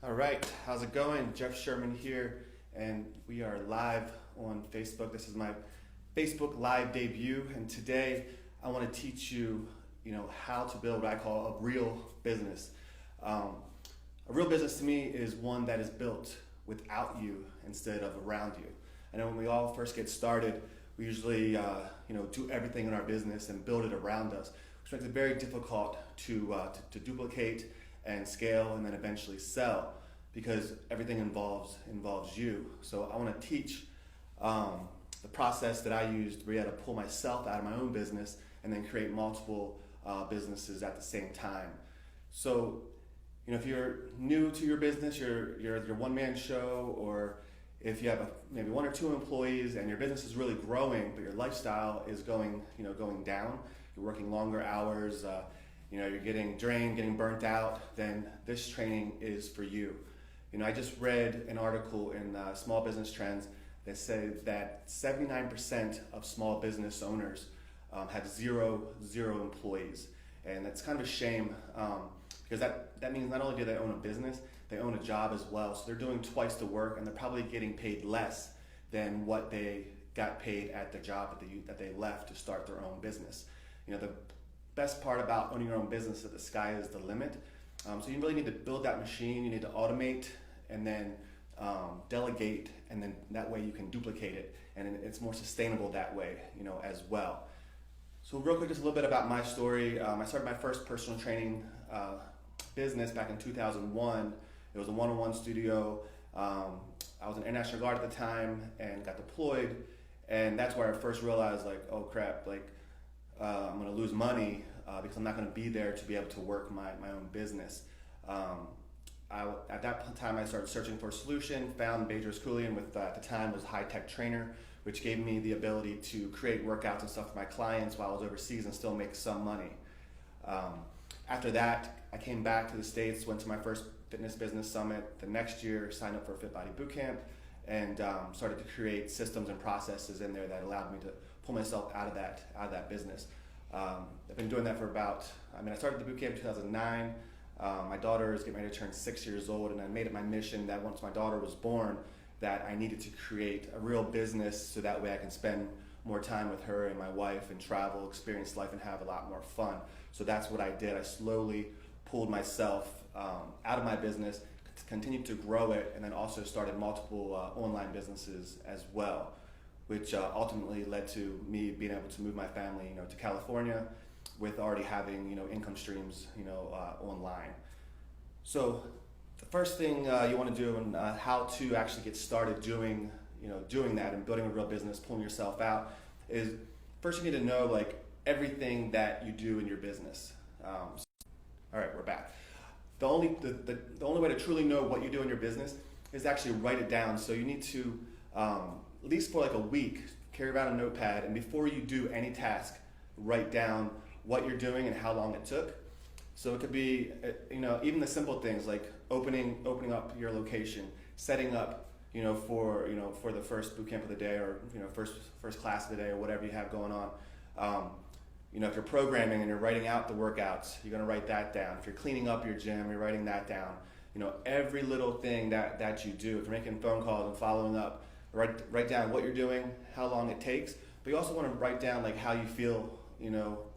All right, how's it going? Jeff Sherman here, and we are live on Facebook. This is my Facebook Live debut, and today I want to teach you, how to build what I call a real business. A real business to me is one that is built without you instead of around you. I know when we all first get started, we usually, do everything in our business and build it around us, which makes it very difficult to duplicate and scale and then eventually sell because everything involves you. So I want to teach the process that I used to be able to pull myself out of my own business and then create multiple businesses at the same time. So if you're new to your business, you're one-man show, or if you have maybe one or two employees and your business is really growing, but your lifestyle is going down, you're working longer hours, you're getting drained, getting burnt out, then this training is for you. I just read an article in Small Business Trends that said that 79% of small business owners have zero employees. And that's kind of a shame because that means not only do they own a business, they own a job as well. So they're doing twice the work and they're probably getting paid less than what they got paid at the job that they left to start their own business. The best part about owning your own business is that the sky is the limit. So you really need to build that machine, you need to automate and then delegate, and then that way you can duplicate it and it's more sustainable that way, as well. So real quick, just a little bit about my story. I started my first personal training business back in 2001. It was a one-on-one studio. I was in Air National Guard at the time and got deployed, and that's where I first realized, oh crap, I'm gonna lose money because I'm not gonna be there to be able to work my own business. At that time I started searching for a solution, found Bajor's Coolian with, at the time, was a high-tech trainer, which gave me the ability to create workouts and stuff for my clients while I was overseas and still make some money. After that, I came back to the States, went to my first fitness business summit. The next year, signed up for a Fit Body Bootcamp and started to create systems and processes in there that allowed me to pull myself out of that business. I've been doing that for I started the bootcamp in 2009. My daughter is getting ready to turn 6 years old, and I made it my mission that once my daughter was born, that I needed to create a real business so that way I can spend more time with her and my wife and travel, experience life, and have a lot more fun. So that's what I did. I slowly pulled myself out of my business, continued to grow it, and then also started multiple online businesses as well, which ultimately led to me being able to move my family, to California, with already having, income streams, online. So the first thing you want to do, and how to actually get started doing that and building a real business, pulling yourself out, is first you need to know everything that you do in your business. All right, we're back. The only way to truly know what you do in your business is actually write it down. So you need to, at least for a week, carry around a notepad, and before you do any task, write down what you're doing and how long it took. So it could be, even the simple things like opening up your location, setting up, for the first boot camp of the day, or first class of the day, or whatever you have going on. If you're programming and you're writing out the workouts, you're going to write that down. If you're cleaning up your gym, you're writing that down. Every little thing that you do. If you're making phone calls and following up, write down what you're doing, how long it takes. But you also want to write down how you feel,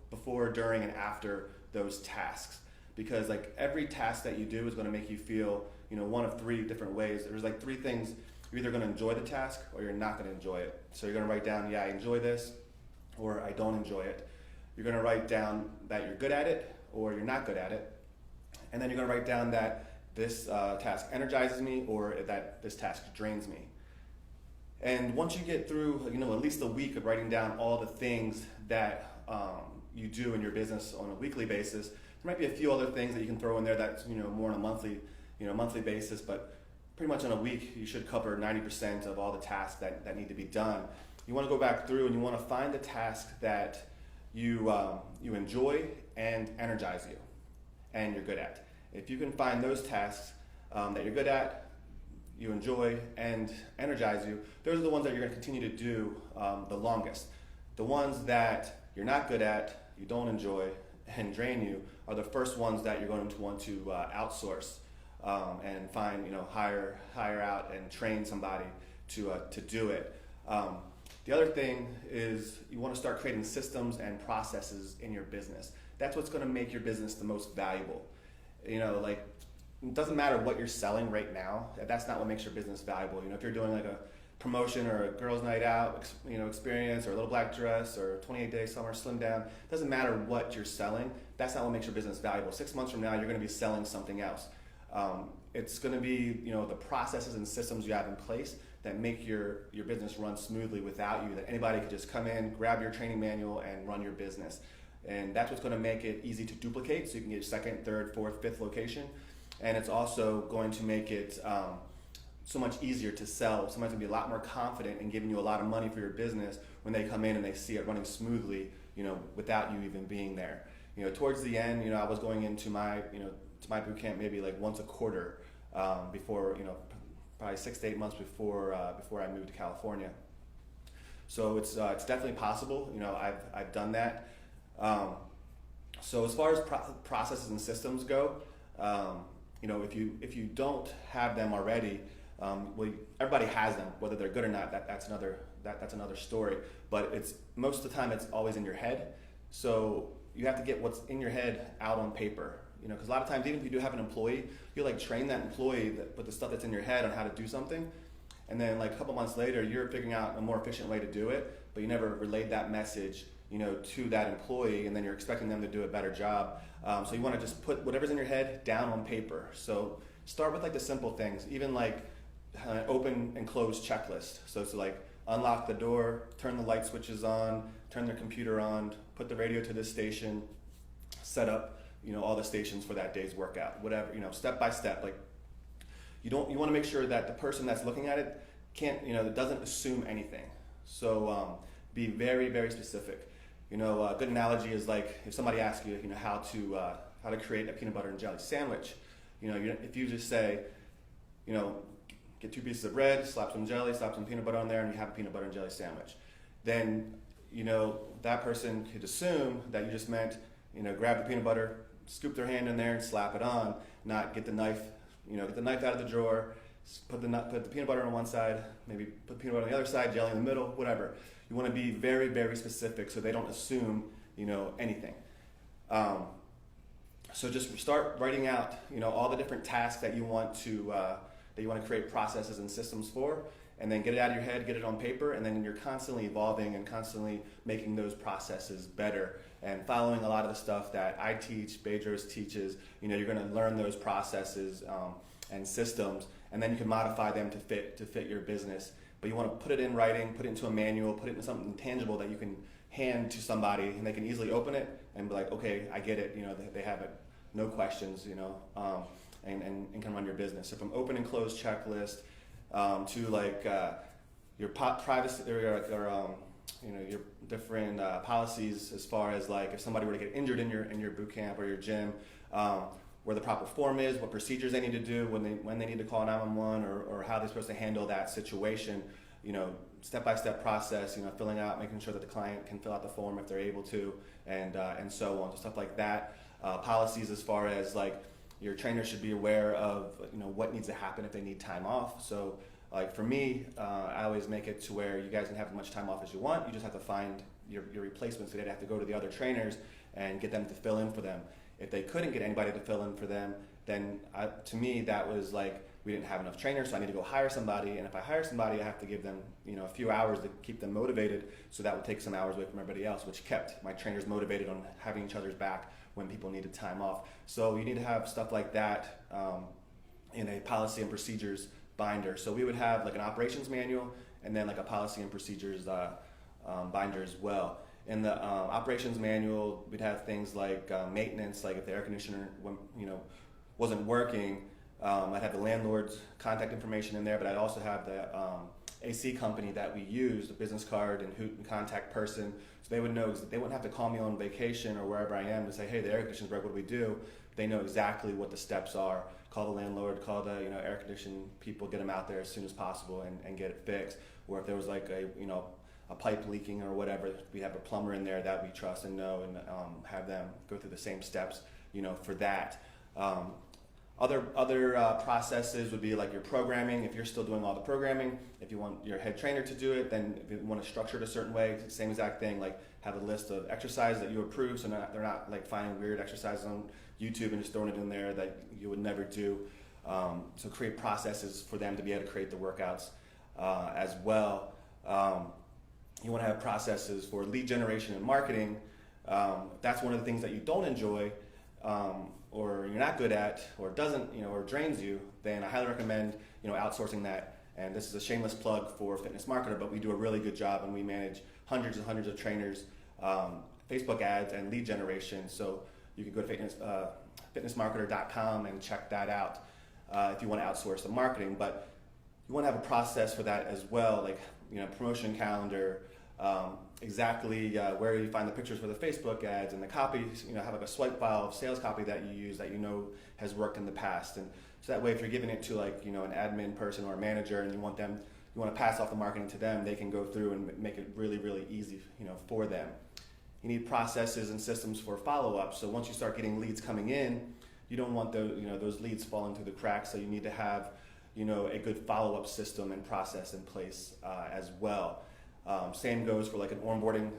before, during, and after those tasks. Because every task that you do is going to make you feel, one of three different ways. There's three things. You're either going to enjoy the task or you're not going to enjoy it. So you're going to write down, yeah, I enjoy this, or I don't enjoy it. You're going to write down that you're good at it or you're not good at it. And then you're going to write down that this task energizes me or that this task drains me. And once you get through, at least a week of writing down all the things that you do in your business on a weekly basis, there might be a few other things that you can throw in there that's more on a monthly basis, but pretty much in a week you should cover 90% of all the tasks that need to be done. You want to go back through and you want to find the tasks that you enjoy and energize you and you're good at. If you can find those tasks that you're good at, you enjoy, and energize you, those are the ones that you're going to continue to do the longest. The ones that you're not good at, you don't enjoy, and drain you are the first ones that you're going to want to outsource. and find, hire out and train somebody to do it. The other thing is you want to start creating systems and processes in your business. That's what's going to make your business the most valuable. Like, it doesn't matter what you're selling right now. That's not what makes your business valuable. If you're doing like a promotion or a girls' night out, experience, or a little black dress, or 28-day summer slim down, doesn't matter what you're selling. That's not what makes your business valuable. 6 months from now, you're going to be selling something else. It's going to be, the processes and systems you have in place that make your business run smoothly without you, that anybody could just come in, grab your training manual, and run your business. And that's what's going to make it easy to duplicate, so you can get second, third, fourth, fifth location. And it's also going to make it so much easier to sell. Somebody's going to be a lot more confident in giving you a lot of money for your business when they come in and they see it running smoothly, without you even being there. Towards the end, I was going into my, to my boot camp maybe like once a quarter before, probably 6 to 8 months before I moved to California. So it's definitely possible. I've done that. So as far as processes and systems go, if you don't have them already, everybody has them, whether they're good or not. That's another story. But it's most of the time it's always in your head. So you have to get what's in your head out on paper. Because a lot of times, even if you do have an employee, you like train that employee with the stuff that's in your head on how to do something, and then like a couple months later, you're figuring out a more efficient way to do it, but you never relayed that message, to that employee, and then you're expecting them to do a better job. So you want to just put whatever's in your head down on paper. So start with like the simple things, even like an open and close checklist. So it's like unlock the door, turn the light switches on, turn their computer on, put the radio to this station, set up all the stations for that day's workout, whatever, step by step. Like you want to make sure that the person that's looking at it that doesn't assume anything. So be very, very specific. A good analogy is like if somebody asks you, how to create a peanut butter and jelly sandwich. If you just say, get 2 pieces of bread, slap some jelly, slap some peanut butter on there, and you have a peanut butter and jelly sandwich. Then, that person could assume that you just meant, grab the peanut butter, scoop their hand in there and slap it on, not get the knife, get the knife out of the drawer, put the peanut butter on one side, maybe put the peanut butter on the other side, jelly in the middle, whatever. You want to be very, very specific so they don't assume, anything. So just start writing out, all the different tasks that you want to create processes and systems for, and then get it out of your head, get it on paper, and then you're constantly evolving and constantly making those processes better and following a lot of the stuff that I teach, Bedros teaches. You're going to learn those processes and systems, and then you can modify them to fit your business. But you want to put it in writing, put it into a manual, put it into something tangible that you can hand to somebody, and they can easily open it and be like, okay, I get it. They have it, no questions. And can run your business. So from open and close checklist to like your privacy or your different policies as far as like if somebody were to get injured in your boot camp or your gym, where the proper form is, what procedures they need to do when they need to call 911 or how they're supposed to handle that situation. Step-by-step process. Filling out, making sure that the client can fill out the form if they're able to, and so on. So stuff like that. Policies as far as like your trainer should be aware of what needs to happen if they need time off. So like for me, I always make it to where you guys can have as much time off as you want. You just have to find your replacements. So they'd have to go to the other trainers and get them to fill in for them. If they couldn't get anybody to fill in for them, then to me that was like we didn't have enough trainers, so I need to go hire somebody. And if I hire somebody, I have to give them a few hours to keep them motivated. So that would take some hours away from everybody else, which kept my trainers motivated on having each other's back when people needed time off. So you need to have stuff like that in a policy and procedures binder. So we would have like an operations manual and then like a policy and procedures binder as well. In the operations manual, we'd have things like maintenance, like if the air conditioner wasn't working, I'd have the landlord's contact information in there, but I'd also have the AC company that we use, the business card and contact person, so they would know. They wouldn't have to call me on vacation or wherever I am to say, hey, the air conditioner's broke, what do we do? They know exactly what the steps are. Call the landlord, call the air conditioning people, get them out there as soon as possible and get it fixed. Or if there was like a pipe leaking or whatever, we have a plumber in there that we trust and know, and have them go through the same steps for that. Other processes would be like your programming. If you're still doing all the programming, if you want your head trainer to do it, then if you want to structure it a certain way, same exact thing. Like have a list of exercises that you approve, so they're not like finding weird exercises on YouTube and just throwing it in there that you would never do. So create processes for them to be able to create the workouts as well. You want to have processes for lead generation and marketing. That's one of the things that you don't enjoy. Or you're not good at, or doesn't, or drains you, then I highly recommend, outsourcing that. And this is a shameless plug for Fitness Marketer, but we do a really good job, and we manage hundreds and hundreds of trainers, Facebook ads, and lead generation. So you can go to fitnessmarketer.com and check that out if you want to outsource the marketing. But you want to have a process for that as well, like promotion calendar. Exactly where you find the pictures for the Facebook ads and the copies, have like a swipe file of sales copy that you use that has worked in the past. And so that way, if you're giving it to an admin person or a manager and you want to pass off the marketing to them, they can go through and make it really, really easy, for them. You need processes and systems for follow-up. So once you start getting leads coming in, you don't want those leads falling through the cracks. So you need to have, a good follow-up system and process in place as well. Same goes for like an onboarding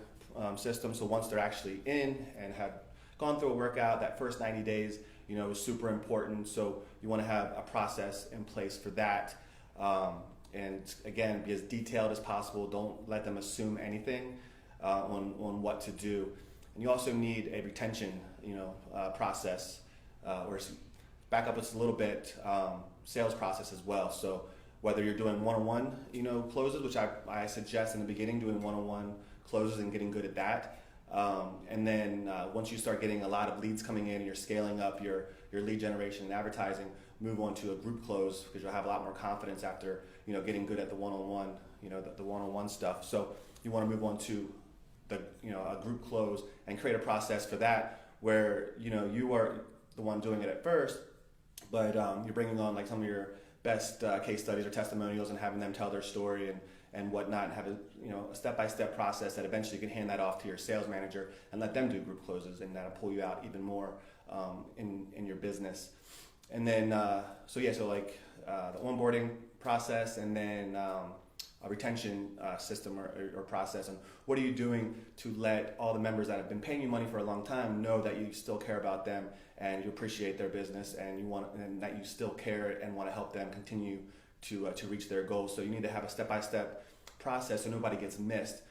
system. So once they're actually in and have gone through a workout, that first 90 days, is super important. So you want to have a process in place for that. And again, be as detailed as possible. Don't let them assume anything on what to do. And you also need a retention, process, or back up just a little bit, sales process as well. So whether you're doing one-on-one, closes, which I suggest in the beginning, doing one-on-one closes and getting good at that. And then once you start getting a lot of leads coming in and you're scaling up your lead generation and advertising, move on to a group close, because you'll have a lot more confidence after, getting good at the one-on-one, the one-on-one stuff. So you want to move on to a group close and create a process for that where, you are the one doing it at first, but you're bringing on like some of your best case studies or testimonials and having them tell their story and whatnot, and have a step-by-step process that eventually you can hand that off to your sales manager and let them do group closes, and that'll pull you out even more in your business. And then the onboarding process, and then a retention system or process, and what are you doing to let all the members that have been paying you money for a long time know that you still care about them and you appreciate their business, and that you still care and want to help them continue to reach their goals. So you need to have a step-by-step process so nobody gets missed.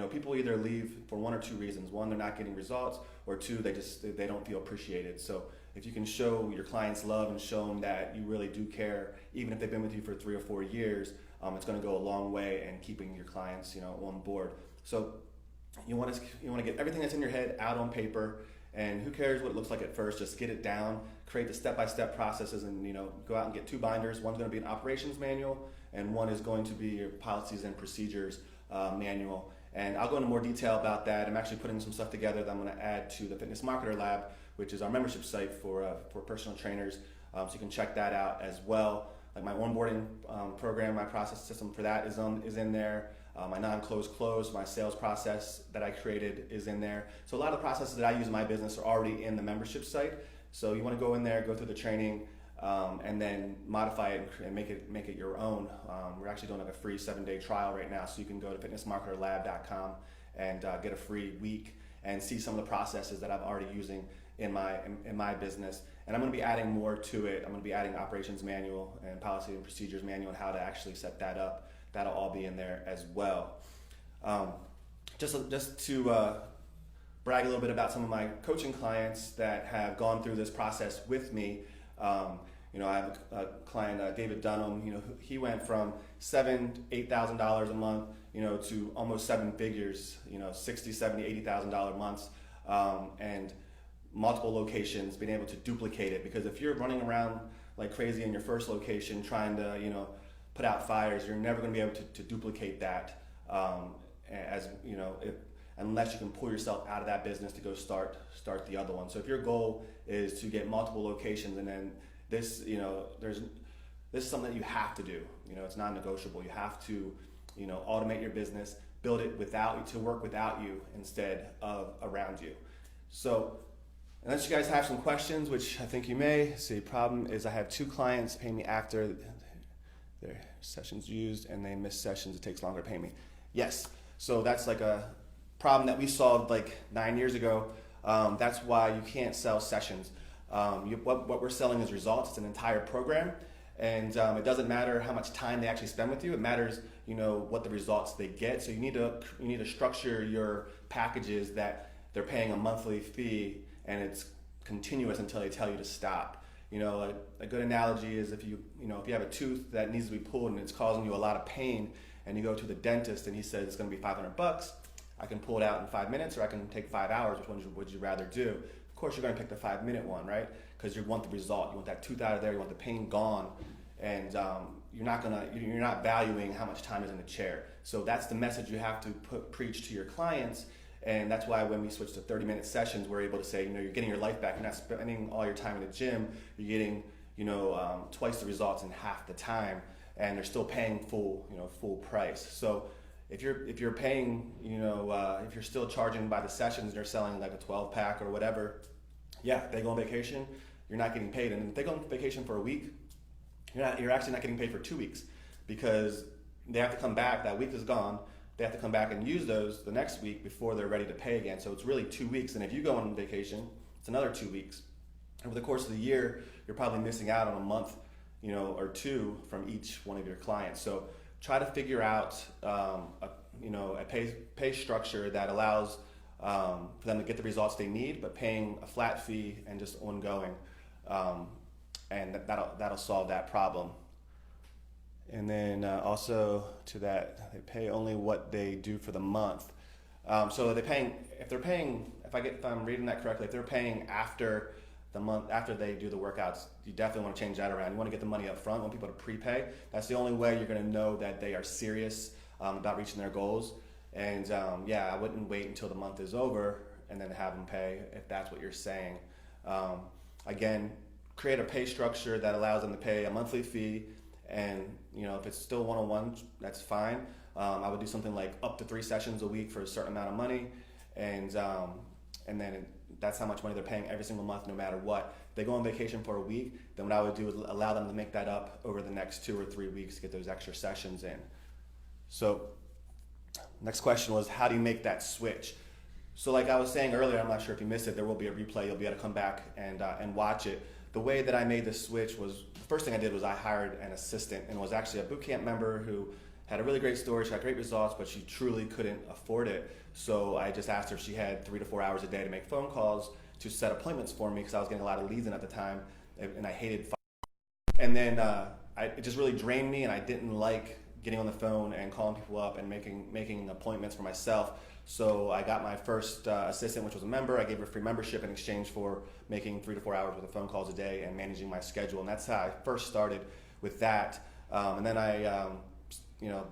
People either leave for one or two reasons. One, they're not getting results, or two, they don't feel appreciated. So if you can show your clients love and show them that you really do care, even if they've been with you for 3 or 4 years, it's going to go a long way in keeping your clients, on board. So you want to get everything that's in your head out on paper, and who cares what it looks like at first? Just get it down, create the step-by-step processes, and go out and get 2 binders. One's going to be an operations manual, and one is going to be your policies and procedures manual. And I'll go into more detail about that. I'm actually putting some stuff together that I'm going to add to the Fitness Marketer Lab, which is our membership site for personal trainers. So you can check that out as well. Like my onboarding program, my process system for that is in there. My non-close close, my sales process that I created is in there. So a lot of the processes that I use in my business are already in the membership site. So you want to go in there, go through the training, and then modify it and make it your own. We're actually doing like a free 7-day trial right now, so you can go to fitnessmarketerlab.com and get a free week and see some of the processes that I'm already using in my business. And I'm going to be adding more to it. I'm going to be adding operations manual and policy and procedures manual and how to actually set that up. That'll all be in there as well. Just to brag a little bit about some of my coaching clients that have gone through this process with me. I have a client, David Dunham. He went from $8,000 a month, to almost 7 figures. $60,000, $70,000, $80,000 months, and multiple locations, being able to duplicate it. Because if you're running around like crazy in your first location trying to, put out fires, you're never going to be able to duplicate that, unless you can pull yourself out of that business to go start the other one. So if your goal is to get multiple locations, and then this is something that you have to do. It's non-negotiable. You have to, automate your business, build it to work without you instead of around you. So Unless you guys have some questions, which I think you may. See, problem is I have 2 clients pay me after their sessions used, and they miss sessions. It takes longer to pay me. Yes, so that's like a problem that we solved like 9 years ago. That's why you can't sell sessions. What we're selling is results. It's an entire program, and it doesn't matter how much time they actually spend with you. It matters, what the results they get. So you need to structure your packages that they're paying a monthly fee, and it's continuous until they tell you to stop. A good analogy is if you have a tooth that needs to be pulled and it's causing you a lot of pain, and you go to the dentist and he says it's going to be $500. I can pull it out in 5 minutes, or I can take 5 hours. Which one would you rather do? Of course, you're going to pick the 5-minute one, right? Because you want the result. You want that tooth out of there. You want the pain gone, and you're not valuing how much time is in the chair. So that's the message you have to preach to your clients. And that's why when we switch to 30-minute sessions, we're able to say, you're getting your life back. You're not spending all your time in the gym. You're getting, twice the results in half the time, and they're still paying full price. So if you're paying, if you're still charging by the sessions, they're selling like a 12-pack or whatever. Yeah, they go on vacation, you're not getting paid. And if they go on vacation for a week, you're actually not getting paid for 2 weeks, because they have to come back. That week is gone. They have to come back and use those the next week before they're ready to pay again. So it's really 2 weeks. And if you go on vacation, it's another 2 weeks. Over the course of the year, you're probably missing out on a month, or 2 from each one of your clients. So try to figure out a pay structure that allows for them to get the results they need, but paying a flat fee and just ongoing, and that'll solve that problem. And then also to that, they pay only what they do for the month. So if I'm reading that correctly, if they're paying after the month, after they do the workouts, you definitely want to change that around. You want to get the money up front. You want people to prepay. That's the only way you're going to know that they are serious about reaching their goals. And I wouldn't wait until the month is over and then have them pay, if that's what you're saying. Again, create a pay structure that allows them to pay a monthly fee. And if it's still one-on-one, that's fine. I would do something like up to 3 sessions a week for a certain amount of money, and then that's how much money they're paying every single month, no matter what. If they go on vacation for a week, then what I would do is allow them to make that up over the next 2 or 3 weeks to get those extra sessions in. So, next question was, how do you make that switch? So, like I was saying earlier, I'm not sure if you missed it. There will be a replay. You'll be able to come back and watch it. The way that I made the switch was, the first thing I did was I hired an assistant, and was actually a boot camp member who had a really great story. She had great results, but she truly couldn't afford it. So I just asked her if she had 3 to 4 hours a day to make phone calls to set appointments for me, because I was getting a lot of leads in at the time, and I hated. And then it just really drained me, and I didn't like getting on the phone and calling people up and making appointments for myself. So I got my first assistant, which was a member. I gave her a free membership in exchange for making 3 to 4 hours worth of phone calls a day and managing my schedule. And that's how I first started with that. And then I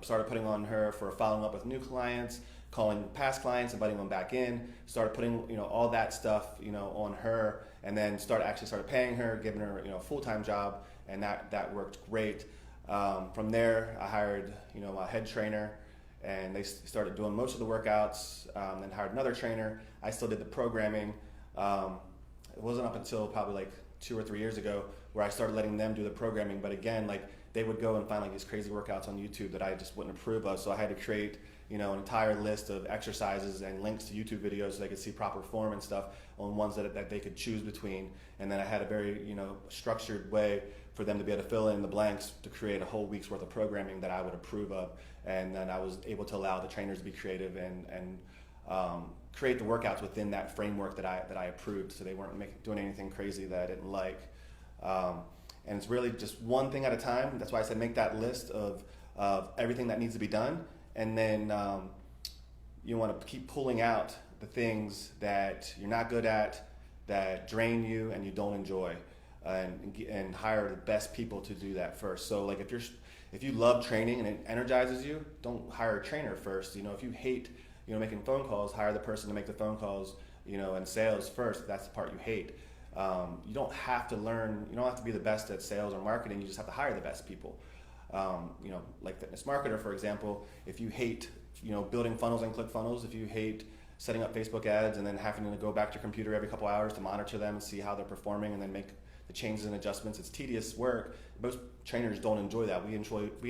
started putting on her for following up with new clients, calling past clients, inviting them back in, started putting all that stuff on her, and then started paying her, giving her a full-time job, and that worked great. From there, I hired a head trainer, and they started doing most of the workouts. Then hired another trainer. I still did the programming. It wasn't up until probably like 2 or 3 years ago where I started letting them do the programming. But again, like they would go and find like these crazy workouts on YouTube that I just wouldn't approve of. So I had to create an entire list of exercises and links to YouTube videos so they could see proper form and stuff on ones that they could choose between. And then I had a very structured way for them to be able to fill in the blanks to create a whole week's worth of programming that I would approve of. And then I was able to allow the trainers to be creative and create the workouts within that framework that I approved, so they weren't doing anything crazy that I didn't like. And it's really just one thing at a time. That's why I said make that list of everything that needs to be done, and then you want to keep pulling out the things that you're not good at, that drain you and you don't enjoy, and hire the best people to do that first. So like if you love training and it energizes you, don't hire a trainer first. If you hate making phone calls, hire the person to make the phone calls, and sales first. If that's the part you hate. You don't have to learn, you don't have to be the best at sales or marketing, you just have to hire the best people. Like Fitness Marketer, for example, if you hate, building funnels and ClickFunnels, if you hate, setting up Facebook ads and then having to go back to your computer every couple hours to monitor them and see how they're performing and then make the changes and adjustments. It's tedious work. Most trainers don't enjoy that. We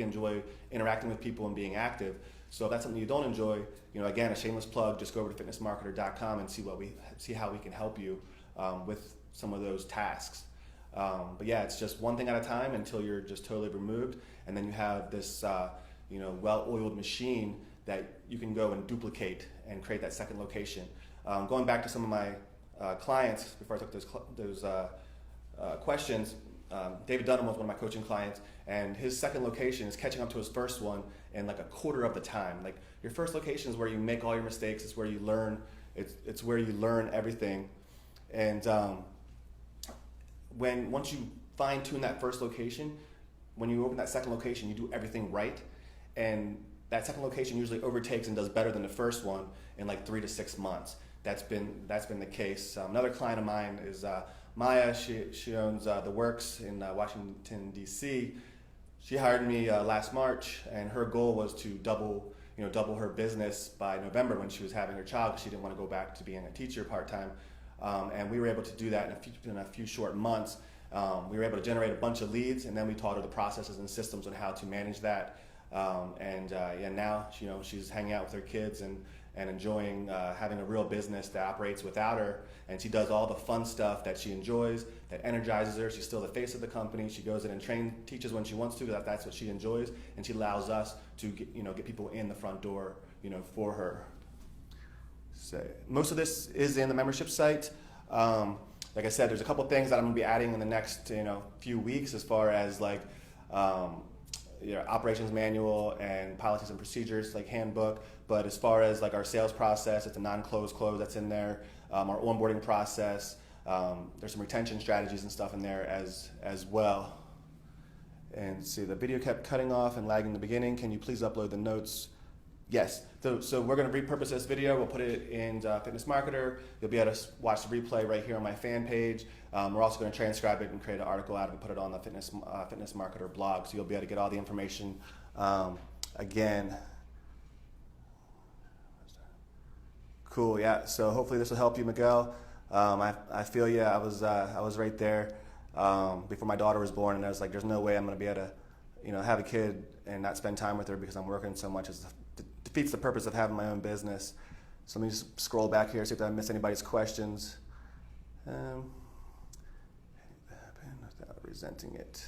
enjoy interacting with people and being active. So if that's something you don't enjoy, again, a shameless plug, just go over to fitnessmarketer.com and see how we can help you with some of those tasks. But yeah, it's just one thing at a time until you're just totally removed, and then you have this well-oiled machine that you can go and duplicate and create that second location. Going back to some of my clients before I took those questions, David Dunham was one of my coaching clients, and his second location is catching up to his first one in like a quarter of the time. Like, your first location is where you make all your mistakes. It's where you learn. It's where you learn everything. And once you fine tune that first location, when you open that second location, you do everything right, and that second location usually overtakes and does better than the first one in like 3 to 6 months. That's been the case. Another client of mine is Maya. She owns The Works in Washington, D.C. She hired me last March, and her goal was to double her business by November when she was having her child, because she didn't want to go back to being a teacher part-time. And we were able to do that in a few short months. We were able to generate a bunch of leads, and then we taught her the processes and systems on how to manage that. Now she's hanging out with her kids and enjoying having a real business that operates without her. And she does all the fun stuff that she enjoys, that energizes her. She's still the face of the company. She goes in and teaches when she wants to, because that's what she enjoys, and she allows us to get people in the front door for her. So most of this is in the membership site. Like I said, there's a couple things that I'm going to be adding in the next few weeks, as far as like operations manual and policies and procedures, like handbook. But as far as like our sales process, it's a non-close close that's in there. Our onboarding process. There's some retention strategies and stuff in there as well. And see, the video kept cutting off and lagging in the beginning. Can you please upload the notes? Yes. So we're going to repurpose this video. We'll put it in Fitness Marketer. You'll be able to watch the replay right here on my fan page. We're also going to transcribe it and create an article out of it and put it on the Fitness Marketer blog. So you'll be able to get all the information again. Cool. Yeah. So hopefully this will help you, Miguel. I feel you. I was right there before my daughter was born, and I was like, there's no way I'm going to be able to have a kid and not spend time with her because I'm working so much. It defeats the purpose of having my own business. So let me just scroll back here, see if I missed anybody's questions. Without resenting it.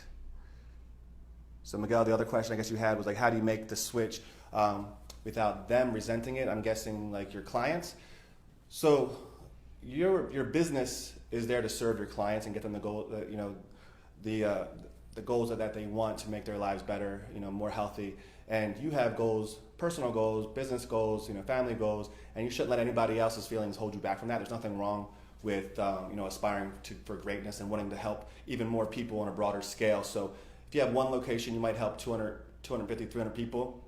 So Miguel, the other question I guess you had was like, how do you make the switch without them resenting it? I'm guessing like your clients. So your business is there to serve your clients and get them the goal, the goals that they want to make their lives better, more healthy. And you have goals, personal goals, business goals, family goals, and you shouldn't let anybody else's feelings hold you back from that. There's nothing wrong with aspiring for greatness and wanting to help even more people on a broader scale. So if you have one location, you might help 200, 250, 300 people.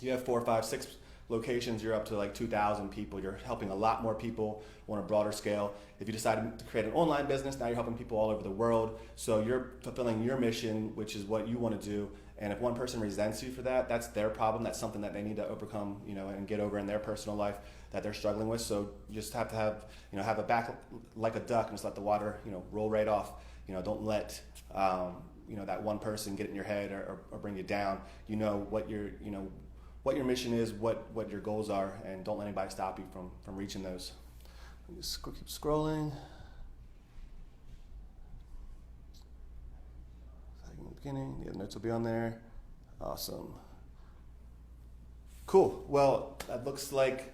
You have 4, 5, 6 locations, you're up to like 2,000 people. You're helping a lot more people on a broader scale. If you decide to create an online business, now you're helping people all over the world. So you're fulfilling your mission, which is what you want to do. And if one person resents you for that, that's their problem. That's something that they need to overcome, and get over in their personal life that they're struggling with. So you just have to have a back like a duck and just let the water, roll right off. Don't let, that one person get in your head or bring you down. What your mission is, what your goals are, and don't let anybody stop you from reaching those. Just keep scrolling. Beginning, the other notes will be on there. Awesome. Cool. Well, that looks like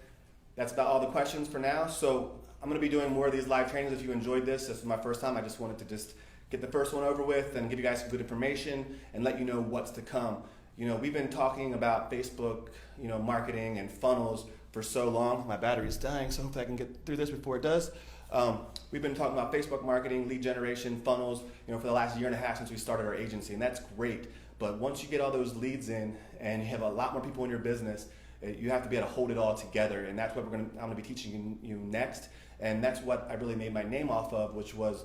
that's about all the questions for now. So I'm going to be doing more of these live trainings. If you enjoyed this is my first time. I just wanted to get the first one over with and give you guys some good information and let you know what's to come. We've been talking about Facebook, marketing and funnels for so long. My battery's dying, so hopefully I can get through this before it does. We've been talking about Facebook marketing, lead generation, funnels, for the last year and a half since we started our agency, and that's great. But once you get all those leads in and you have a lot more people in your business, you have to be able to hold it all together, and that's what I'm going to be teaching you next. And that's what I really made my name off of, which was,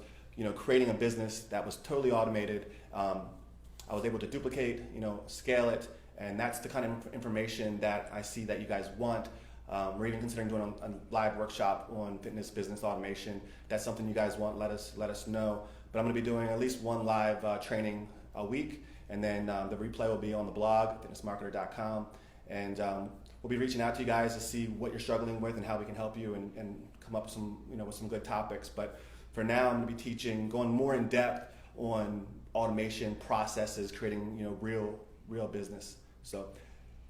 creating a business that was totally automated. I was able to duplicate, scale it, and that's the kind of information that I see that you guys want. We're even considering doing a live workshop on fitness business automation. If that's something you guys want, let us know. But I'm going to be doing at least one live training a week, and then the replay will be on the blog, fitnessmarketer.com, and we'll be reaching out to you guys to see what you're struggling with and how we can help you and come up with some good topics. But for now, I'm going to be teaching, going more in depth on automation processes, creating real business. So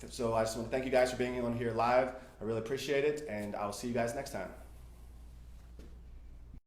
I just want to thank you guys for being on here live. I really appreciate it, and I'll see you guys next time.